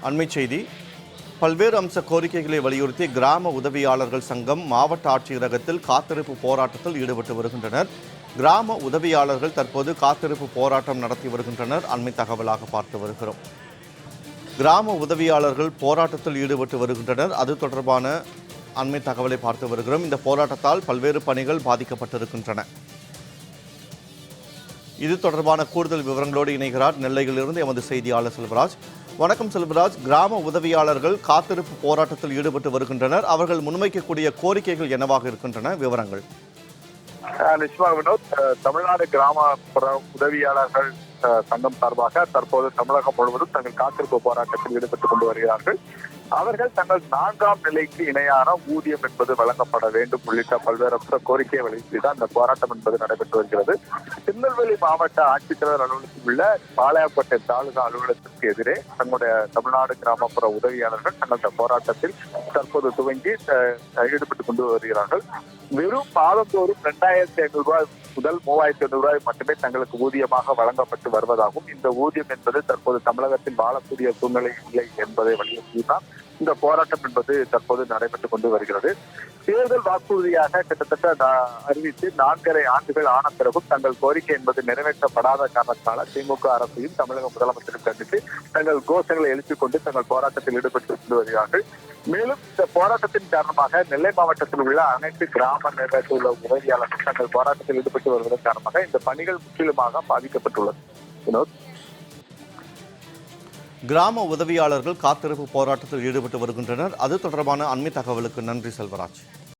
அண்மைச் செய்தி. பல்வேறு அம்ச கோரிக்கைகளை வலியுறுத்தி கிராம உதவியாளர்கள் சங்கம் மாவட்ட ஆட்சியரகத்தில் காத்திருப்பு போராட்டத்தில் ஈடுபட்டு வருகின்றனர். கிராம உதவியாளர்கள் தற்போது காத்திருப்பு போராட்டம் நடத்தி வருகின்றனர். அண்மை தகவலாக பார்த்து வருகிறோம். கிராம உதவியாளர்கள் போராட்டத்தில் ஈடுபட்டு வருகின்றனர். அது தொடர்பான அண்மை தகவலை பார்த்து வருகிறோம். இந்த போராட்டத்தால் பல்வேறு பணிகள் பாதிக்கப்பட்டிருக்கின்றன. இது தொடர்பான கூடுதல் விவரங்களோடு இணைகிறார் நெல்லையிலிருந்து எமது செய்தியாளர் செல்வராஜ். வணக்கம் செல்வராஜ். கிராம உதவியாளர்கள் காத்திருப்பு போராட்டத்தில் ஈடுபட்டு வருகின்றனர். அவர்கள் முன்வைக்கக்கூடிய கோரிக்கைகள் என்னவாக இருக்கின்றன? விவரங்கள். நிச்சயமாக வினோத், தமிழ்நாடு கிராமப்புற உதவியாளர்கள் சங்கம் சார்பாக தற்போது தமிழகம் முழுவதும் தங்கள் காத்திருப்பு போராட்டத்தில் ஈடுபட்டுக் கொண்டு வருகிறார்கள். அவர்கள் தங்கள் 4ஆம் நிலைக்கு இணையான ஊதியம் என்பது வழங்கப்பட வேண்டும் உள்ளிட்ட பல்வேறு கோரிக்கையை வலியுறுத்திதான் இந்த போராட்டம் என்பது நடைபெற்று வருகிறது. திருநெல்வேலி மாவட்ட ஆட்சித்தலைவர் அலுவலகத்தில் உள்ள பாளையங்கோட்டை தாலுகா அலுவலகத்திற்கு எதிரே தங்களுடைய தமிழ்நாடு கிராமப்புற உதவியாளர்கள் தங்கள் போராட்டத்தில் தற்போது துவங்கி ஈடுபட்டுக் கொண்டு வருகிறார்கள். வெறும் மாதந்தோறும் 2500 ரூபாய் முதல் 3500 ரூபாய் மட்டுமே தங்களுக்கு ஊதியமாக வழங்கப்பட்டு வருவதாகவும், இந்த ஊதியம் என்பது தற்போது தமிழகத்தில் வாழக்கூடிய சூழ்நிலை இல்லை என்பதை வலியுறுத்திதான் இந்த போராட்டம் என்பது தற்போது நடைபெற்றுக் கொண்டு வருகிறது. தேர்தல் வாக்குறுதியாக கிட்டத்தட்ட அறிவித்து 4.5 ஆண்டுகள் ஆன பிறகும் தங்கள் கோரிக்கை என்பது நிறைவேற்றப்படாத காரணத்தால் திமுக அரசையும் தமிழக முதலமைச்சரும் கண்டித்து தங்கள் கோஷங்களை எழுப்பிக் கொண்டு தங்கள் போராட்டத்தில் ஈடுபட்டு கொண்டு வருகிறார்கள். மேலும் இந்த போராட்டத்தின் காரணமாக நெல்லை மாவட்டத்தில் உள்ள அனைத்து கிராம நிர்வாகத்தில் உள்ள உதவியாளர்கள் தங்கள் போராட்டத்தில் ஈடுபட்டு வருவதன் காரணமாக இந்த பணிகள் முற்றிலுமாக பாதிக்கப்பட்டுள்ளது. வினோத், கிராம உதவியாளர்கள் காத்திருப்பு போராட்டத்தில் ஈடுபட்டு வருகின்றனர். அது தொடர்பான அண்மை தகவலுக்கு நன்றி செல்வராஜ்.